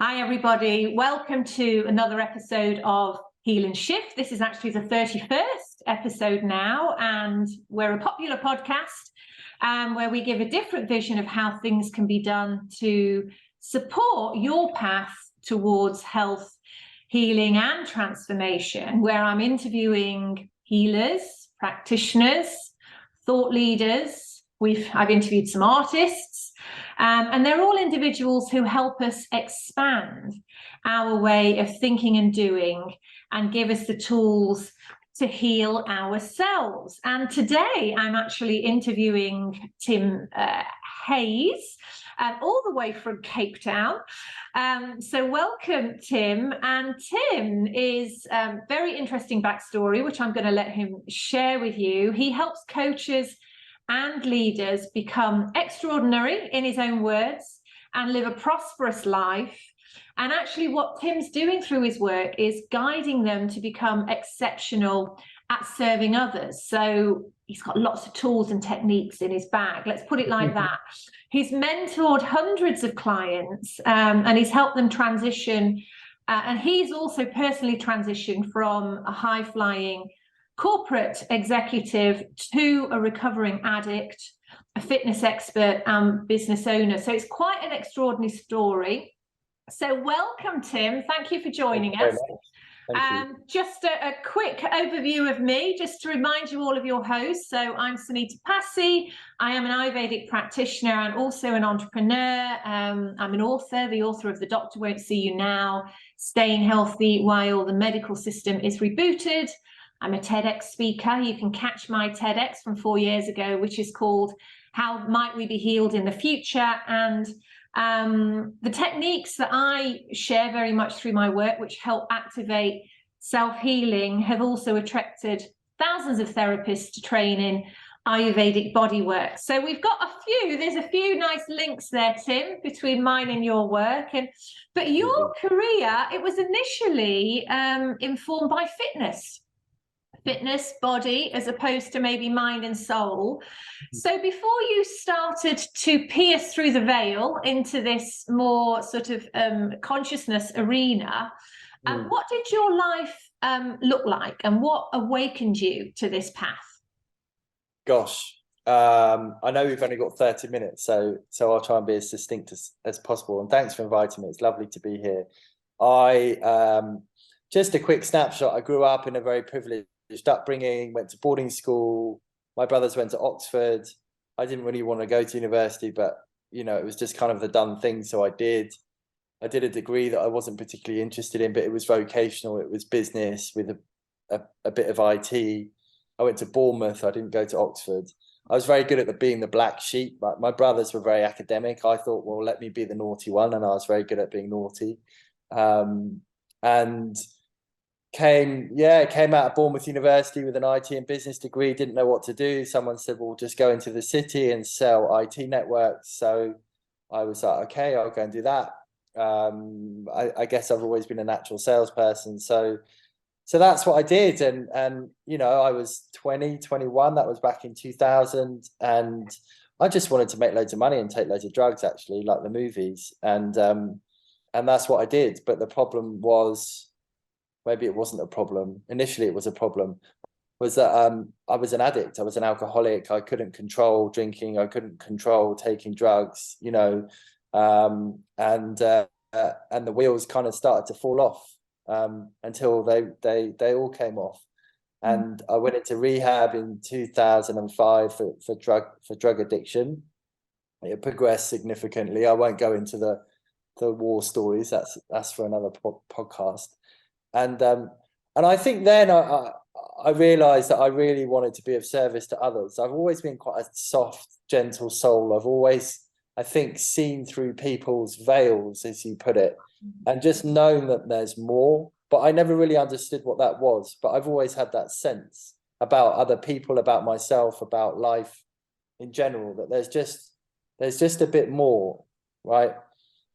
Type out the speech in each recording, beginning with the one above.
Hi, everybody. Welcome to another episode of Heal and Shift. This is actually the 31st episode now, and we're a popular podcast where we give a different vision of how things can be done to support your path towards health, healing, and transformation, where I'm interviewing healers, practitioners, thought leaders. I've interviewed some artists. And they're all individuals who help us expand our way of thinking and doing and give us the tools to heal ourselves. And today I'm actually interviewing Tim Hayes, all the way from Cape Town. So welcome, Tim. And Tim is a very interesting backstory, which I'm going to let him share with you. He helps coaches and leaders become extraordinary, in his own words, and live a prosperous life. And actually what Tim's doing through his work is guiding them to become exceptional at serving others. So he's got lots of tools and techniques in his bag. Let's put it like that. He's mentored hundreds of clients and he's helped them transition. And he's also personally transitioned from a high-flying corporate executive to a recovering addict, a fitness expert, and business owner. So it's quite an extraordinary story. So welcome, Tim. Thank you for joining us. Just a quick overview of me, just to remind you all of your hosts. So I'm Sunita Passi. I am an Ayurvedic practitioner and also an entrepreneur. I'm an author, the author of The Doctor Won't See You Now, Staying Healthy While the Medical System is Rebooted. I'm a TEDx speaker. You can catch my TEDx from 4 years ago, which is called How Might We Be Healed in the Future? And the techniques that I share very much through my work, which help activate self-healing, have also attracted thousands of therapists to train in Ayurvedic bodywork. So we've got there's a few nice links there, Tim, between mine and your work. But your career, it was initially informed by fitness, body, as opposed to maybe mind and soul. So before you started to pierce through the veil into this more sort of consciousness arena, what did your life look like, and what awakened you to this path? Gosh, I know we've only got 30 minutes, so I'll try and be as succinct as possible. And thanks for inviting me. It's lovely to be here. Just a quick snapshot. I grew up in a very privileged upbringing, went to boarding school. My brothers went to Oxford. I didn't really want to go to university, but it was just kind of the done thing, so I did a degree that I wasn't particularly interested in, but it was vocational. It was business with a bit of IT. I went to Bournemouth. I didn't go to Oxford. I was very good at being the black sheep, but my brothers were very academic. I thought, well, let me be the naughty one, and I was very good at being naughty. And came out of Bournemouth University with an IT and business degree, didn't know what to do. Someone said, well, just go into the city and sell IT networks. So I was like, okay, I'll go and do that. I guess I've always been a natural salesperson. So that's what I did. And I was 21, that was back in 2000. And I just wanted to make loads of money and take loads of drugs, actually, like the movies. And that's what I did. But the problem was, maybe it wasn't a problem. Initially, it was a problem, was that I was an addict. I was an alcoholic. I couldn't control drinking. I couldn't control taking drugs, and the wheels kind of started to fall off until they all came off. And I went into rehab in 2005 for drug addiction. It progressed significantly. I won't go into the war stories. That's for another podcast. And I think then I realized that I really wanted to be of service to others. I've always been quite a soft, gentle soul. I've always, I think, seen through people's veils, as you put it, and just known that there's more. But I never really understood what that was. But I've always had that sense about other people, about myself, about life in general, that there's just a bit more, right?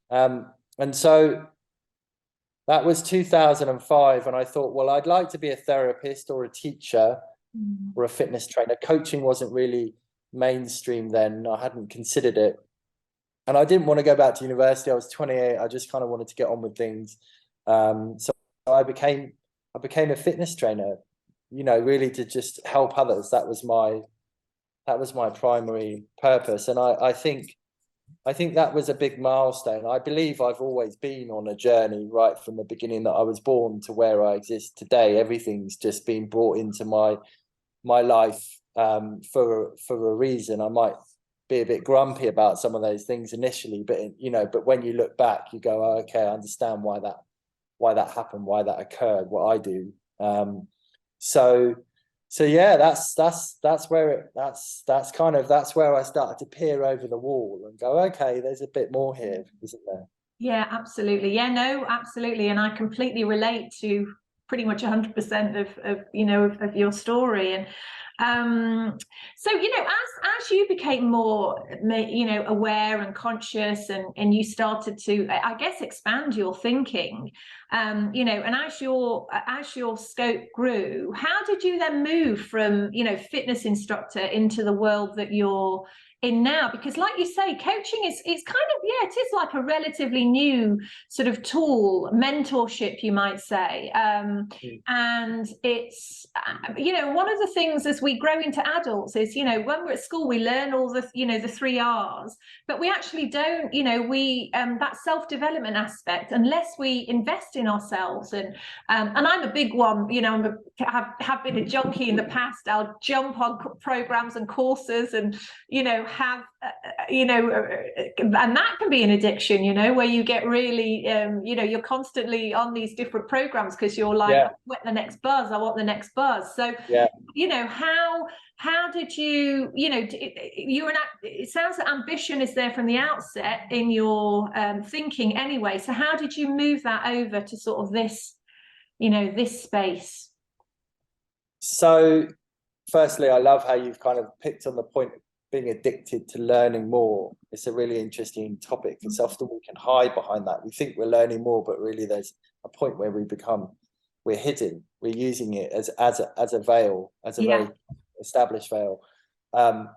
And so that was 2005, and I thought, well, I'd like to be a therapist or a teacher or a fitness trainer. Coaching wasn't really mainstream then. I hadn't considered it. and I didn't want to go back to university. I was 28. I just kind of wanted to get on with things. So I became a fitness trainer, really to just help others. That was my primary purpose. And I think that was a big milestone. I believe I've always been on a journey right from the beginning that I was born to where I exist today. Everything's just been brought into my life for a reason. I might be a bit grumpy about some of those things initially, but when you look back, you go, oh, okay, I understand why that happened, why that occurred, what I do. So yeah, that's where I started to peer over the wall and go, okay, there's a bit more here, isn't there? Yeah, absolutely. Yeah, no, absolutely. And I completely relate to pretty much 100% of your story. And so as you became more aware and conscious, and you started to, I guess, expand your thinking, and as your scope grew, how did you then move from fitness instructor into the world that you're in now? Because like you say, coaching is kind of, it is like a relatively new sort of tool, mentorship, you might say. And it's one of the things as we grow into adults is when we're at school we learn all the the 3 R's, but we actually don't that self-development aspect, unless we invest in ourselves. And I'm a big one, have been a junkie in the past. I'll jump on programs and courses and have and that can be an addiction, where you get really you're constantly on these different programs because you're like, I want the next buzz, I want the next buzz. So how did you it sounds like ambition is there from the outset in your thinking anyway, so how did you move that over to sort of this this space? So firstly, I love how you've kind of picked on the point of being addicted to learning more. It's a really interesting topic, because often we can hide behind that. We think we're learning more, but really there's a point where we're hidden. We're using it as a veil, as a very established veil, and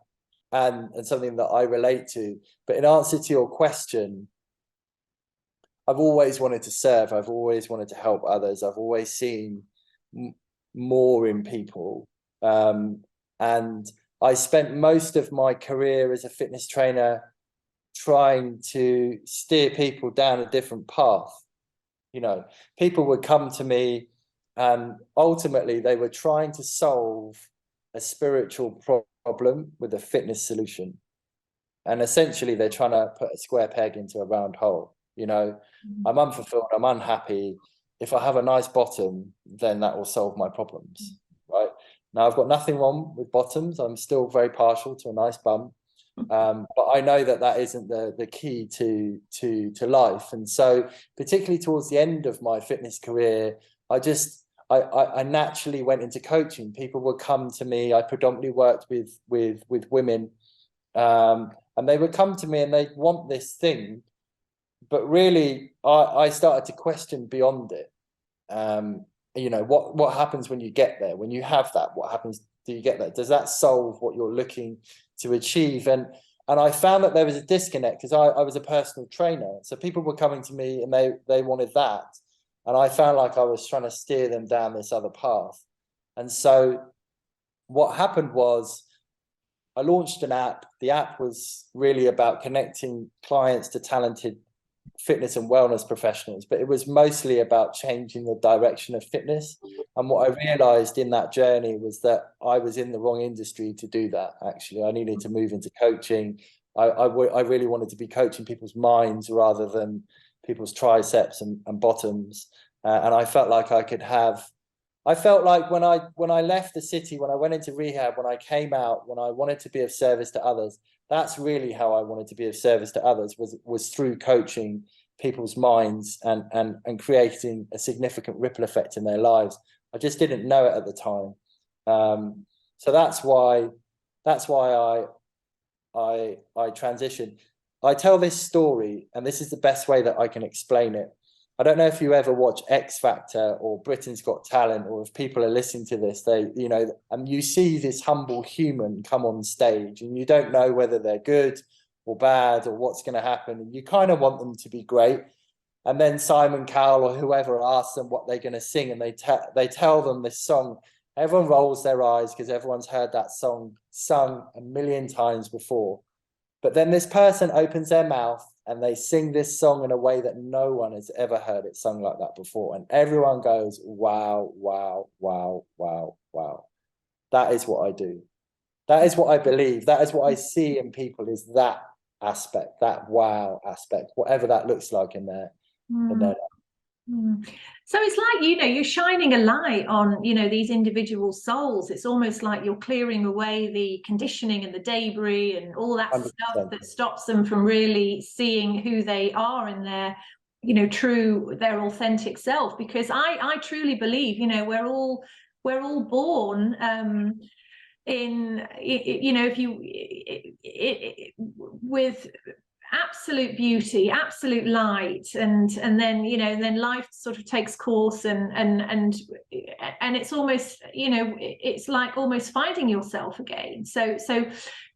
something that I relate to. But in answer to your question, I've always wanted to serve. I've always wanted to help others. I've always seen more in people, and I spent most of my career as a fitness trainer trying to steer people down a different path. People would come to me and ultimately they were trying to solve a spiritual problem with a fitness solution. And essentially they're trying to put a square peg into a round hole. I'm unfulfilled, I'm unhappy. If I have a nice bottom, then that will solve my problems, right? Now, I've got nothing wrong with bottoms. I'm still very partial to a nice bum. But I know that isn't the key to life. And so particularly towards the end of my fitness career, I naturally went into coaching. People would come to me. I predominantly worked with women, and they would come to me and they'd want this thing, but really I started to question beyond it. What happens when you get there? When you have that, what happens? Do you get that? Does that solve what you're looking to achieve? And I found that there was a disconnect, because I was a personal trainer. So people were coming to me and they wanted that. And I found like I was trying to steer them down this other path. And so what happened was I launched an app. The app was really about connecting clients to talented fitness and wellness professionals, but it was mostly about changing the direction of fitness. And what I realized in that journey was that I was in the wrong industry to do that. Actually, I needed to move into coaching. I really wanted to be coaching people's minds rather than people's triceps and bottoms. And I felt like I felt like when I left the city, when I went into rehab, when I came out, when I wanted to be of service to others, that's really how I wanted to be of service to others, was through coaching people's minds and creating a significant ripple effect in their lives. I just didn't know it at the time. So that's why I transitioned. I tell this story, and this is the best way that I can explain it. I don't know if you ever watch X Factor or Britain's Got Talent, or if people are listening to this, and you see this humble human come on stage and you don't know whether they're good or bad or what's going to happen. And you kind of want them to be great. And then Simon Cowell or whoever asks them what they're going to sing, and they tell them this song. Everyone rolls their eyes because everyone's heard that song sung a million times before. But then this person opens their mouth and they sing this song in a way that no one has ever heard it sung like that before. And everyone goes, wow, wow, wow, wow, wow. That is what I do. That is what I believe. That is what I see in people, is that aspect, that wow aspect, whatever that looks like in their life. So it's like, you're shining a light on, these individual souls. It's almost like you're clearing away the conditioning and the debris and all that 100%. stuff that stops them from really seeing who they are in their, their authentic self. Because I truly believe, we're all born with absolute beauty, absolute light, and then life sort of takes course, and it's almost, it's like almost finding yourself again. So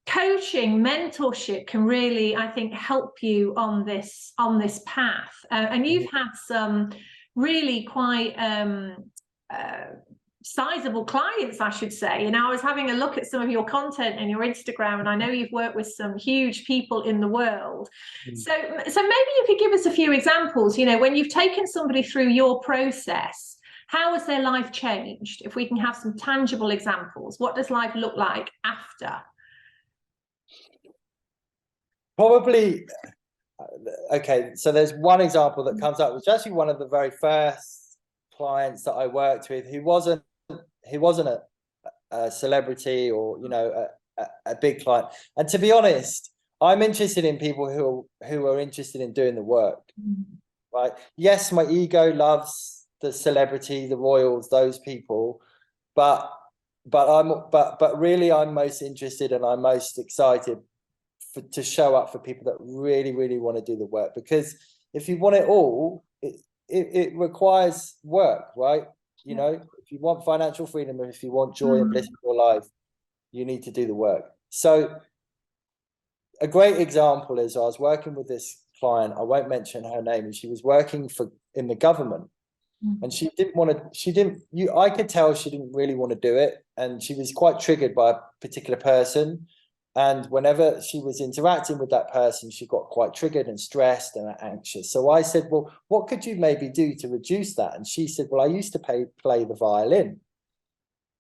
coaching, mentorship can really, I think, help you on this path. And you've had some really quite sizable clients, I should say. I was having a look at some of your content and your Instagram, and I know you've worked with some huge people in the world. So maybe you could give us a few examples, when you've taken somebody through your process, how has their life changed? If we can have some tangible examples, what does life look like after? Probably, okay, so there's one example that comes up, which is actually one of the very first clients that I worked with, who wasn't a celebrity or a big client. And to be honest, I'm interested in people who are interested in doing the work. Right? Yes, my ego loves the celebrity, the royals, those people, but really I'm most interested and I'm most excited to show up for people that really, really want to do the work. Because if you want it all, it requires work, right? If you want financial freedom, and if you want joy and bliss in your life, you need to do the work. So a great example is, I was working with this client, I won't mention her name, and she was working in the government, and I could tell she didn't really want to do it, and she was quite triggered by a particular person. And whenever she was interacting with that person, she got quite triggered and stressed and anxious. So I said, well, what could you maybe do to reduce that? And she said, well, I used to play the violin.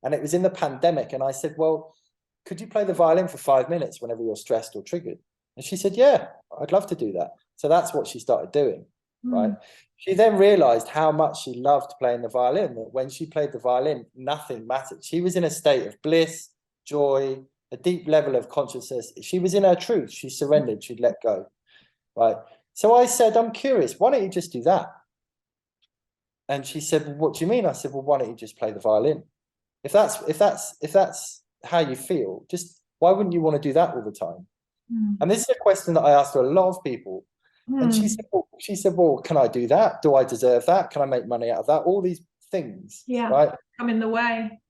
And it was in the pandemic. And I said, well, could you play the violin for 5 minutes whenever you're stressed or triggered? And she said, yeah, I'd love to do that. So that's what she started doing, right? She then realized how much she loved playing the violin, that when she played the violin, nothing mattered. She was in a state of bliss, joy, a deep level of consciousness. She was in her truth. She surrendered. She'd let go, right? So I said, I'm curious. Why don't you just do that? And she said, well, what do you mean? I said, well, why don't you just play the violin? If that's how you feel, just why wouldn't you want to do that all the time? And this is a question that I asked to a lot of people. And she said, well, can I do that? Do I deserve that? Can I make money out of that? All these things, right? Come in the way.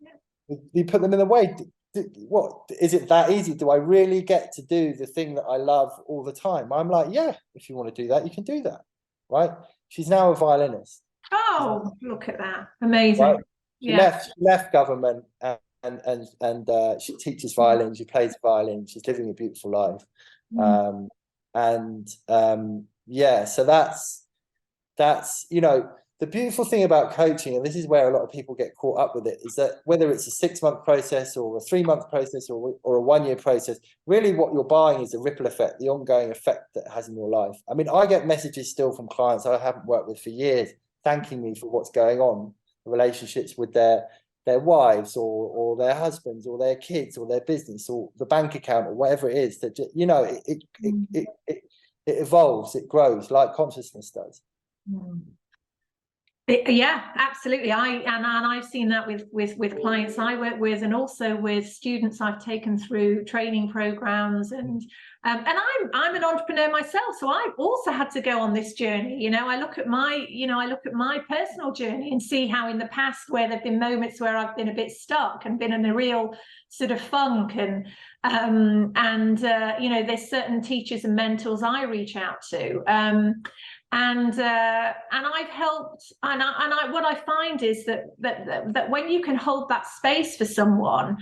You put them in the way. What is it that easy? Do I really get to do the thing that I love all the time? I'm like, yeah, if you want to do that, you can do that, right? She's now a violinist. Oh, look at that. Amazing. Right? She left government and she teaches violin, she plays violin, she's living a beautiful life. So that's the beautiful thing about coaching, and this is where a lot of people get caught up with it, is that whether it's a 6-month process or a 3-month process or a 1-year process, really what you're buying is the ripple effect, the ongoing effect that it has in your life. I mean, I get messages still from clients I haven't worked with for years, thanking me for what's going on, the relationships with their wives or their husbands or their kids or their business or the bank account or whatever it is, that it evolves, it grows like consciousness does. Yeah, absolutely. I've seen that with clients I work with, and also with students I've taken through training programs, and I'm an entrepreneur myself, so I've also had to go on this journey. I look at my personal journey and see how in the past, where there've been moments where I've been a bit stuck and been in a real sort of funk, and there's certain teachers and mentors I reach out to. And I've helped, what I find is that when you can hold that space for someone,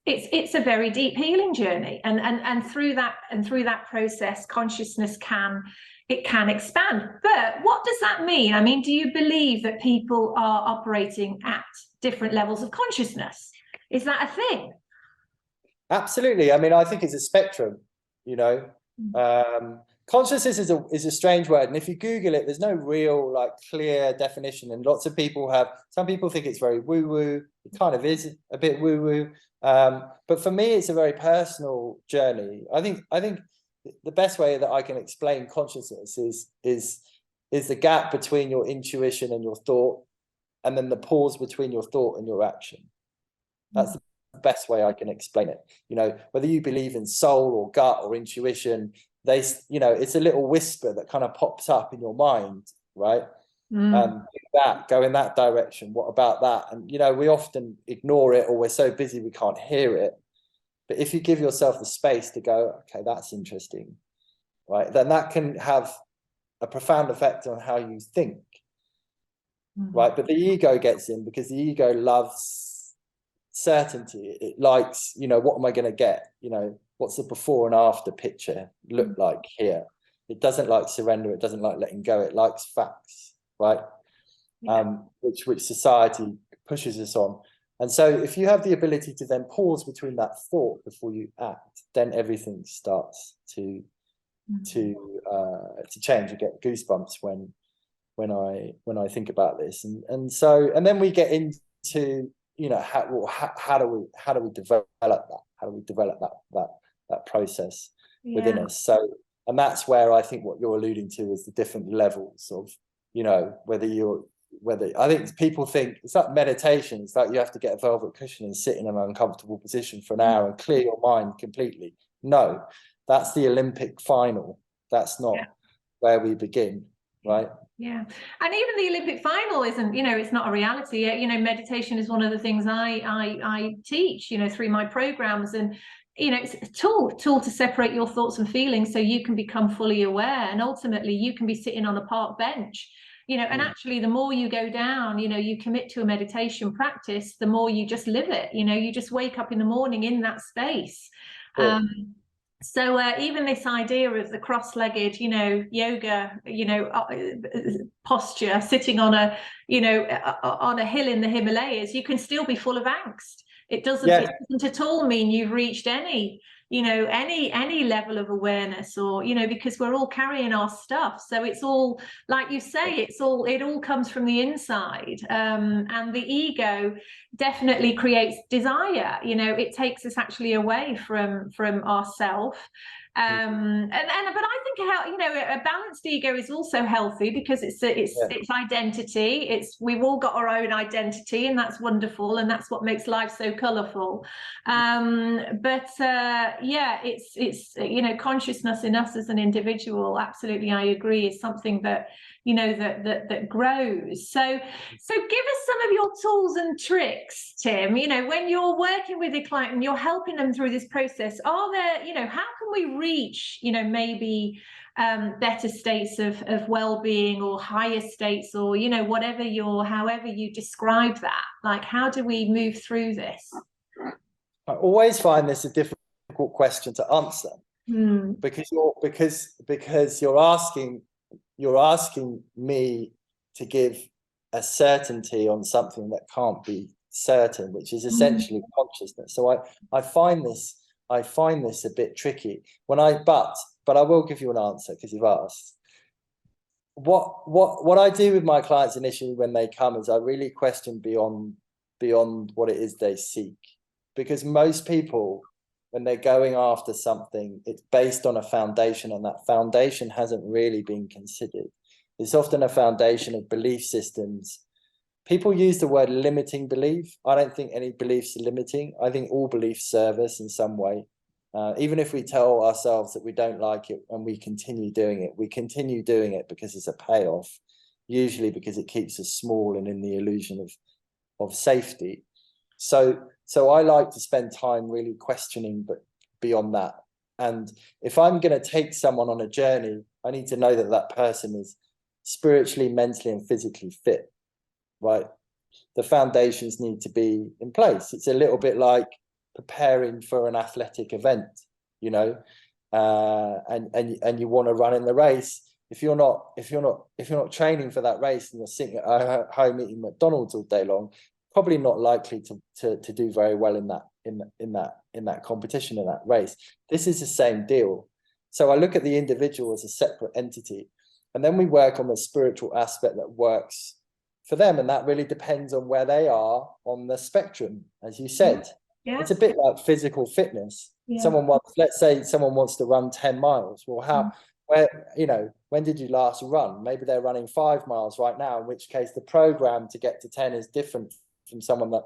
it's a very deep healing journey, and through that process, consciousness can expand. But what does that mean? I mean, do you believe that people are operating at different levels of consciousness? Is that a thing? Absolutely. I mean, I think it's a spectrum, consciousness is a strange word, and if you Google it, there's no real clear definition, and lots of people some people think it's very woo-woo. It kind of is a bit woo-woo, but for me it's a very personal journey. I think the best way that I can explain consciousness is the gap between your intuition and your thought, and then the pause between your thought and your action. That's the best way I can explain it. Whether you believe in soul or gut or intuition, it's a little whisper that kind of pops up in your mind, right? Go in that direction. What about that? And we often ignore it, or we're so busy we can't hear it. But if you give yourself the space to go, okay, that's interesting, right, then that can have a profound effect on how you think, right? But the ego gets in, because the ego loves certainty. It likes, what am I going to get? What's the before and after picture look like here? It doesn't like surrender. It doesn't like letting go. It likes facts, right? Yeah. Which society pushes us on. And so if you have the ability to then pause between that thought before you act, then everything starts to change. You get goosebumps when I think about this. And then we get into, how do we develop that? How do we develop that process within us? So, and that's where I think what you're alluding to is the different levels of, whether I think people think it's like meditation. It's like you have to get a velvet cushion and sit in an uncomfortable position for an hour and clear your mind completely. No, that's the Olympic final. That's not where we begin, right? Yeah. And even the Olympic final isn't, it's not a reality. Meditation is one of the things I teach, through my programs, and it's a tool to separate your thoughts and feelings so you can become fully aware, and ultimately you can be sitting on a park bench, and actually the more you go down, you commit to a meditation practice, the more you just live it, you just wake up in the morning in that space. Cool. So even this idea of the cross-legged, yoga, posture, sitting on a, on a hill in the Himalayas, you can still be full of angst. It doesn't at all mean you've reached any level of awareness, or, because we're all carrying our stuff. So it's all, like you say, it all comes from the inside. And the ego definitely creates desire. It takes us actually away from ourself. But I think a balanced ego is also healthy, because it's identity. We've all got our own identity, and that's wonderful, and that's what makes life so colorful. It's consciousness in us as an individual, absolutely, I agree, is something that that grows. So give us some of your tools and tricks, Tim. When you're working with a client and you're helping them through this process, are there, how can we reach, maybe better states of well-being, or higher states, or however you describe that? Like, how do we move through this? I always find this a difficult question to answer, because you're asking me to give a certainty on something that can't be certain, which is essentially consciousness. So I find this a bit tricky but I will give you an answer, because you've asked. What I do with my clients initially when they come is I really question beyond what it is they seek, because most people, when they're going after something, it's based on a foundation, and that foundation hasn't really been considered. It's often a foundation of belief systems. People use the word limiting belief. I don't think any beliefs are limiting. I think all beliefs serve us in some way. Even if we tell ourselves that we don't like it and we continue doing it because it's a payoff, usually because it keeps us small and in the illusion of safety. So I like to spend time really questioning, but beyond that. And if I'm going to take someone on a journey, I need to know that that person is spiritually, mentally, and physically fit, right? The foundations need to be in place. It's a little bit like preparing for an athletic event, you know, and you want to run in the race. If you're not training for that race and you're sitting at home eating McDonald's all day long, probably not likely to do very well in that competition, in that race. This is the same deal. So I look at the individual as a separate entity, and then we work on the spiritual aspect that works for them, and that really depends on where they are on the spectrum, as you said. Yeah. It's a bit like physical fitness. Yeah. Let's say someone wants to run 10 miles. Well, when did you last run? Maybe they're running 5 miles right now, in which case the program to get to 10 is different from someone that,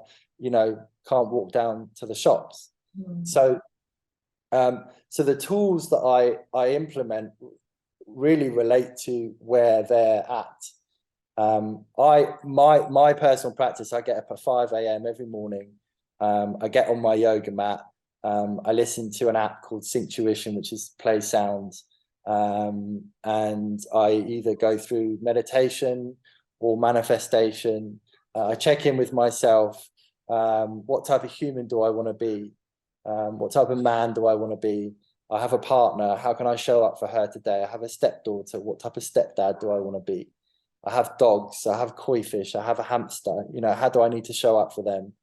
can't walk down to the shops. So the tools that I implement really relate to where they're at. My personal practice, I get up at 5 a.m. every morning. I get on my yoga mat. I listen to an app called Synctuition, which is play sounds. And I either go through meditation or manifestation. I check in with myself. What type of human do I want to be? What type of man do I want to be? I have a partner. How can I show up for her today? I have a stepdaughter. What type of stepdad do I want to be? I have dogs. I have koi fish. I have a hamster. How do I need to show up for them?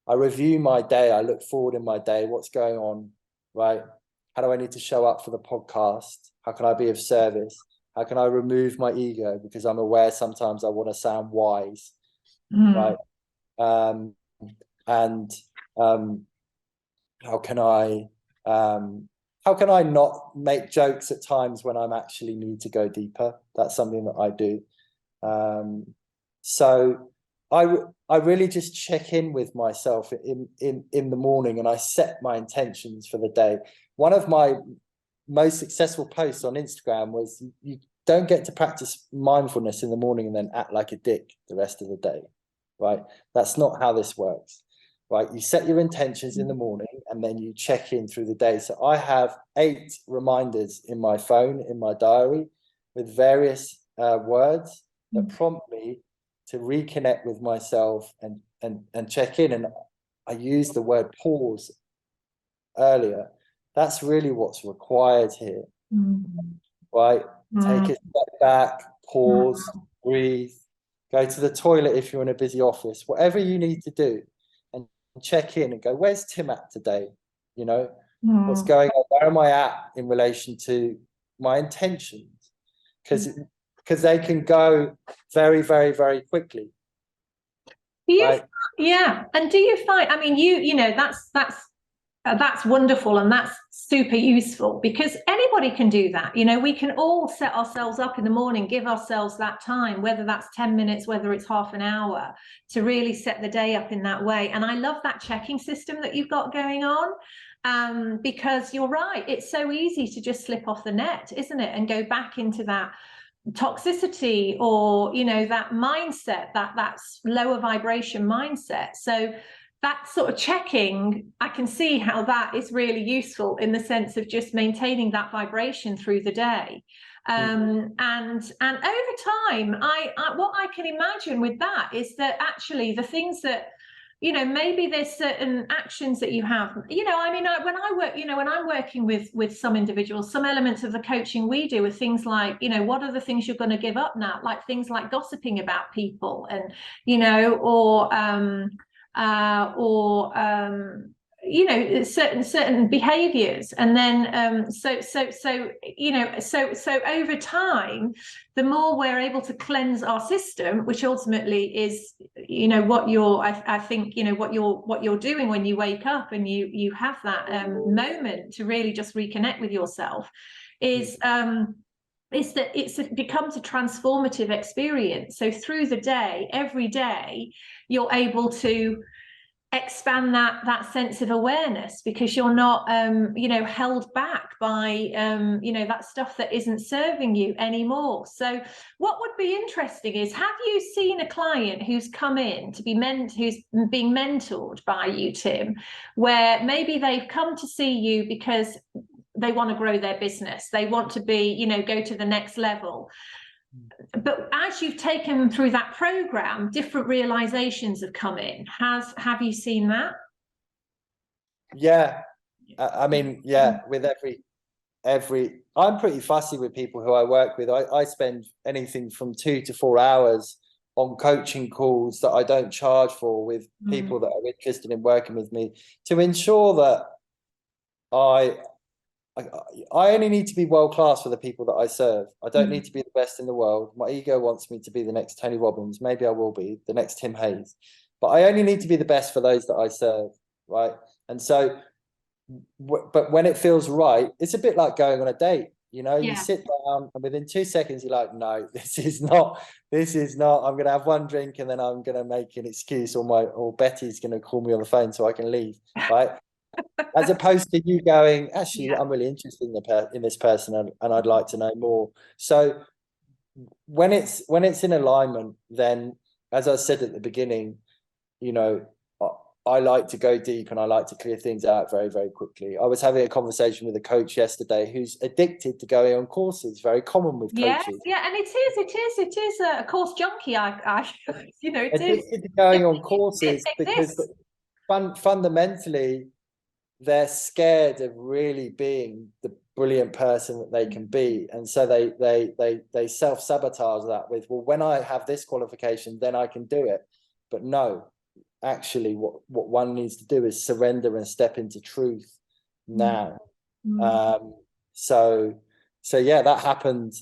I review my day. I look forward in my day. What's going on, right? How do I need to show up for the podcast? How can I be of service? How can I remove my ego? Because I'm aware sometimes I want to sound wise, right? How can I not make jokes at times when I'm actually need to go deeper? That's something that I do. So I really just check in with myself in the morning, and I set my intentions for the day. One of my most successful posts on Instagram was, you don't get to practice mindfulness in the morning and then act like a dick the rest of the day, right? That's not how this works, right? You set your intentions in the morning and then you check in through the day. So I have 8 reminders in my phone, in my diary, with various words that prompt me to reconnect with myself and check in. And I used the word pause earlier. That's really what's required here, right? Take a step back, pause, breathe, go to the toilet if you're in a busy office, whatever you need to do, and check in and go, where's Tim at today? What's going on? Where am I at in relation to my intentions? Because they can go very, very, very quickly. Right? Yeah. And do you find, I mean, that's wonderful, and that's super useful, because anybody can do that. We can all set ourselves up in the morning, give ourselves that time, whether that's 10 minutes, whether it's half an hour, to really set the day up in that way. And I love that checking system that you've got going on, because you're right, it's so easy to just slip off the net, isn't it, and go back into that toxicity, or that mindset, that's lower vibration mindset. So that sort of checking, I can see how that is really useful, in the sense of just maintaining that vibration through the day. And over time, what I can imagine with that is that actually the things that, maybe there's certain actions that you have, when I'm working with some individuals, some elements of the coaching we do are things like, what are the things you're going to give up now? Like things like gossiping about people, and, certain behaviors. And then so over time, the more we're able to cleanse our system, which ultimately is what you're what you're doing when you wake up and you have that moment to really just reconnect with yourself, is is that it becomes a transformative experience. So through the day, every day, you're able to expand that sense of awareness, because you're not held back by that stuff that isn't serving you anymore. So what would be interesting is, have you seen a client who's come in to be who's being mentored by you, Tim, where maybe they've come to see you because they want to grow their business, they want to be, go to the next level, but as you've taken them through that program, different realizations have come in? Have you seen that? Yeah, I mean, yeah, with every I'm pretty fussy with people who I work with. I spend anything from 2 to 4 hours on coaching calls that I don't charge for, with people that are interested in working with me, to ensure that I only need to be world class for the people that I serve. I don't need to be the best in the world. My ego wants me to be the next Tony Robbins. Maybe I will be the next Tim Hayes, but I only need to be the best for those that I serve, right? And so, but when it feels right, it's a bit like going on a date. You sit down and within 2 seconds you're like, no, this is not. I'm gonna have one drink and then I'm gonna make an excuse, or Betty's gonna call me on the phone so I can leave, right? As opposed to you going, actually, I'm really interested in this person, and I'd like to know more. So when it's in alignment, then, as I said at the beginning, I like to go deep and I like to clear things out very, very quickly. I was having a conversation with a coach yesterday who's addicted to going on courses. Very common with coaches. Yeah, and it is a course junkie. Addicted to going on courses because fundamentally, they're scared of really being the brilliant person that they can be, and so they self-sabotage that with, well, when I have this qualification, then I can do it. But no, actually, what one needs to do is surrender and step into truth now. So yeah, that happened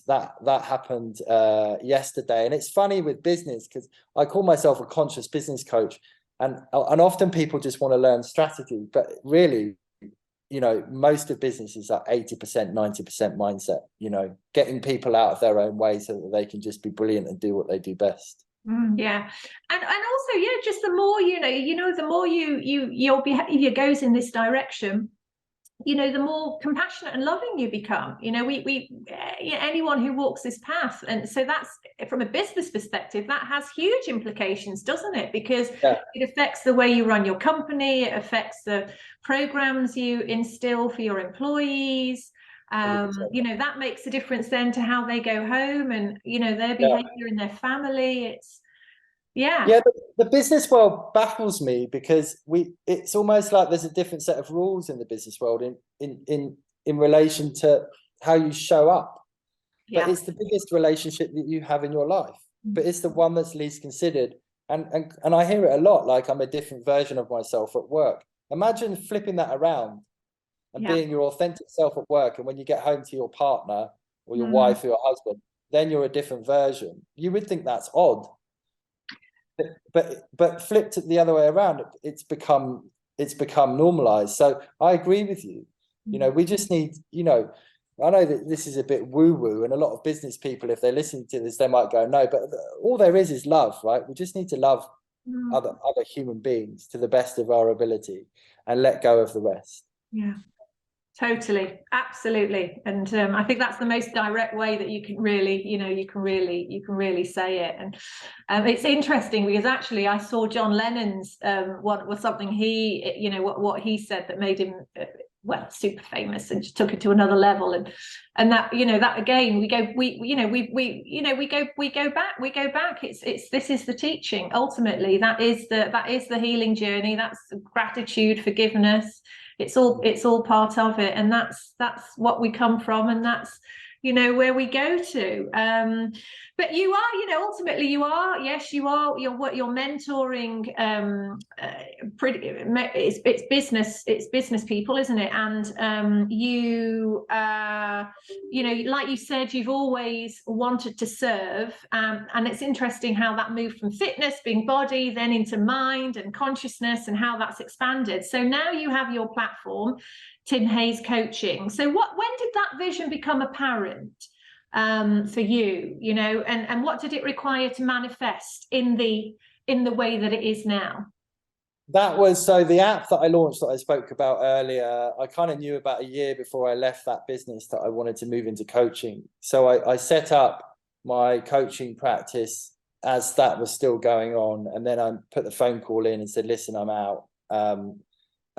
yesterday. And it's funny with business, because I call myself a conscious business coach. And often people just want to learn strategy, but really, most of businesses are 80%, 90% mindset, getting people out of their own way so that they can just be brilliant and do what they do best. Yeah. And also, just the more, the more your behavior goes in this direction, the more compassionate and loving you become. Anyone who walks this path, and so that's, from a business perspective, that has huge implications, doesn't it? Because it affects the way you run your company, it affects the programs you instill for your employees. That makes a difference then to how they go home, and their behavior in their family. The business world baffles me, because it's almost like there's a different set of rules in the business world in relation to how you show up. But it's the biggest relationship that you have in your life, but it's the one that's least considered. And I hear it a lot, like, I'm a different version of myself at work. Imagine flipping that around and being your authentic self at work, and when you get home to your partner or your wife or your husband, then you're a different version. You would think that's odd. But flipped it the other way around, it's become normalized. So I agree with you. We just need, I know that this is a bit woo-woo, and a lot of business people, if they're listening to this, they might go, no, but all there is love, right? We just need to love other human beings to the best of our ability and let go of the rest. Yeah. Totally, absolutely, and I think that's the most direct way that you can really, you can really say it. And it's interesting, because actually I saw John Lennon's what was something he, what he said that made him super famous, and just took it to another level. And that, that again, we go back. It's this is the teaching. Ultimately, that is the healing journey. That's gratitude, forgiveness. It's all part of it, and that's what we come from, and that's where we go to. But you are, ultimately you are, yes, you are. You're mentoring. It's business people, isn't it? And like you said, you've always wanted to serve, and it's interesting how that moved from fitness, being body, then into mind and consciousness, and how that's expanded. So now you have your platform, Tim Hayes Coaching. So when did that vision become apparent? for you, you know, and what did it require to manifest in the way that it is now? That was, so the app that I launched that I spoke about earlier, I kind of knew about a year before I left that business that I wanted to move into coaching. So I set up my coaching practice as that was still going on. And then I put the phone call in and said, listen, I'm out.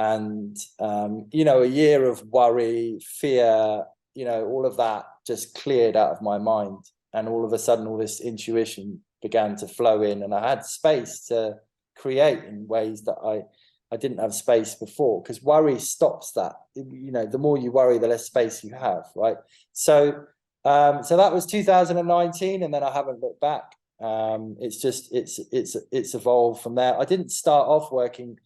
You know, a year of worry, fear, you know, all of that just cleared out of my mind. And all of a sudden, all this intuition began to flow in, and I had space to create in ways that I didn't have space before, because worry stops that. You know, the more you worry, the less space you have, right? So so that was 2019, and then I haven't looked back. It's just it's evolved from there. I didn't start off working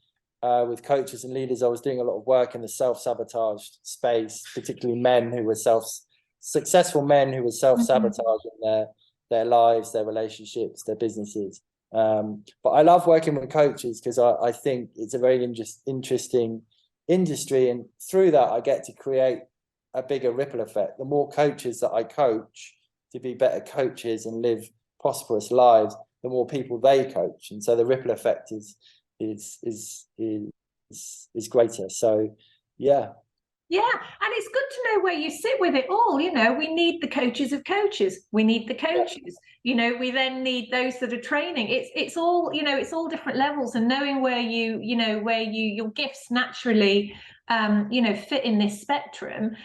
with coaches and leaders. I was doing a lot of work in the self-sabotage space, particularly men who were successful men who were self-sabotaging their lives, their relationships, their businesses. But I love working with coaches because I think it's a very interesting industry, and through that I get to create a bigger ripple effect. The more coaches that I coach to be better coaches and live prosperous lives, the more people they coach, and so the ripple effect is greater. So yeah. Yeah, and it's good to know where you sit with it all. You know, we need the coaches of coaches. We need the coaches. Yeah. You know, we then need those that are training. It's all, you know, it's all different levels, and knowing where your gifts naturally you know, fit in this spectrum,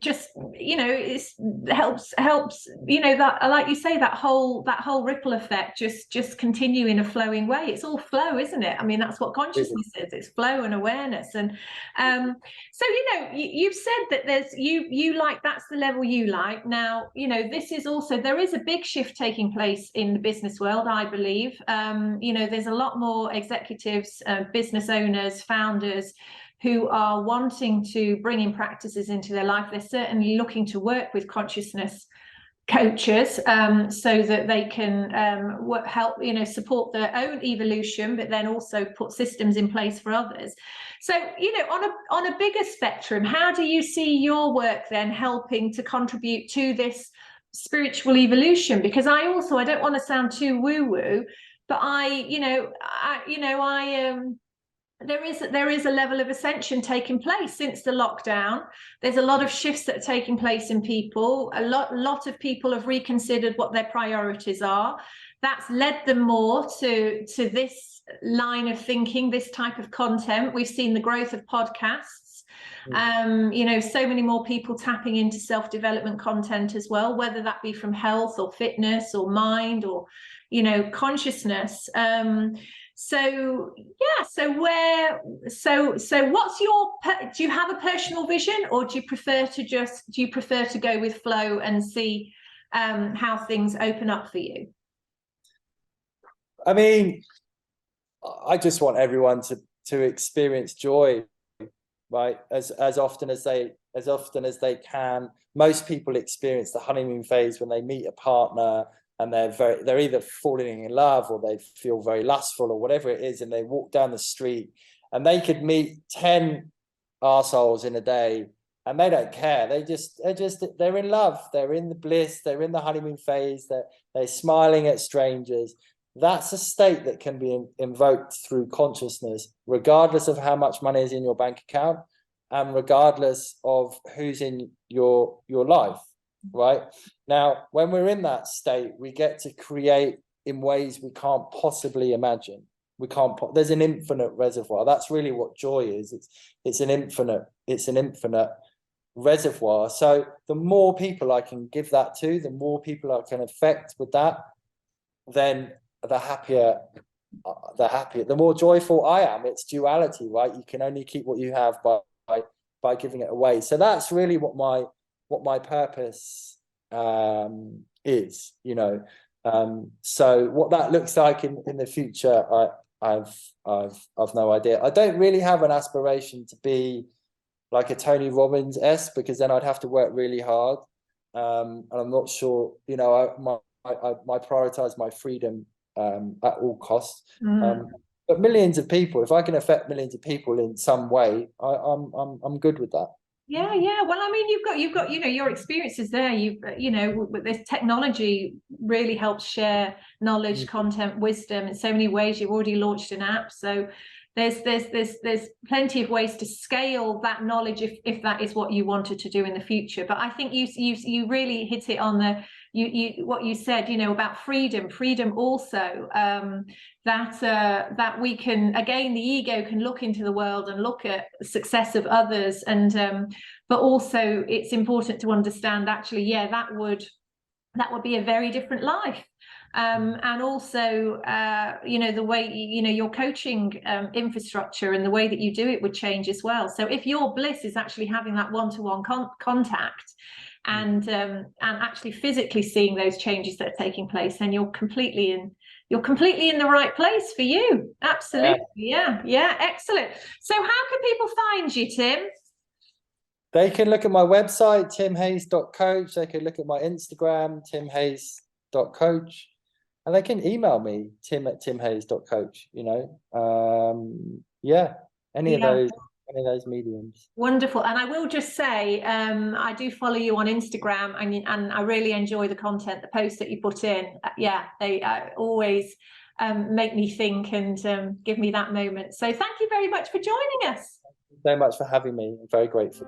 just, you know, it's helps, you know, that, like you say, that whole ripple effect just continue in a flowing way. It's all flow, isn't it? I mean, that's what consciousness is. It's flow and awareness. And so, you know, you've said that there's you like, that's the level you like. Now, you know, this is also, there is a big shift taking place in the business world, I believe. You know, there's a lot more executives, business owners, founders who are wanting to bring in practices into their life. They're certainly looking to work with consciousness coaches so that they can help, you know, support their own evolution, but then also put systems in place for others. So, you know, on a bigger spectrum, how do you see your work then helping to contribute to this spiritual evolution? Because I don't want to sound too woo-woo, but there is a level of ascension taking place since the lockdown. There's a lot of shifts that are taking place in people. A lot of people have reconsidered what their priorities are. That's led them more to this line of thinking, this type of content. We've seen the growth of podcasts. You know, so many more people tapping into self-development content as well, whether that be from health or fitness or mind or, you know, consciousness. So yeah, so what's do you have a personal vision, or do you prefer to go with flow and see how things open up for you? I mean, I just want everyone to experience joy, right? As often as they can. Most people experience the honeymoon phase when they meet a partner, and they're either falling in love or they feel very lustful or whatever it is, and they walk down the street and they could meet 10 arseholes in a day and they don't care. They're in love, they're in the bliss, they're in the honeymoon phase, they're smiling at strangers. That's a state that can be invoked through consciousness, regardless of how much money is in your bank account and regardless of who's in your life. Right now, when we're in that state, we get to create in ways we can't possibly imagine. There's an infinite reservoir. That's really what joy is. It's an infinite reservoir. So the more people I can give that to, the more people I can affect with that, then the happier, the more joyful I am. It's duality, right? You can only keep what you have by giving it away. So that's really what my purpose is, you know. So what that looks like in the future, I've no idea. I don't really have an aspiration to be like a Tony Robbins-esque, because then I'd have to work really hard, and I'm not sure, you know, I prioritize my freedom at all costs. But millions of people, if I can affect millions of people in some way, I'm good with that. Yeah. Well, I mean, you've got, your experiences there. This technology really helps share knowledge, content, wisdom in so many ways. You've already launched an app, so there's plenty of ways to scale that knowledge if that is what you wanted to do in the future. But I think you really hit it on the what you said, about freedom also, that we can, again, the ego can look into the world and look at the success of others, and but also it's important to understand, actually, that would be a very different life. And also, the way, your coaching infrastructure and the way that you do it would change as well. So if your bliss is actually having that one-to-one contact and actually physically seeing those changes that are taking place, then you're completely in the right place for you. Absolutely. Yeah. Excellent. So how can people find you, Tim? They can look at my website, timhayes.coach. They can look at my Instagram, timhayes.coach. And they can email me, tim@timhayes.coach, any of those mediums. Wonderful. And I will just say, I do follow you on Instagram, and I really enjoy the content, the posts that you put in. They always make me think and give me that moment. So thank you very much for joining us. Thank you so much for having me. I'm very grateful.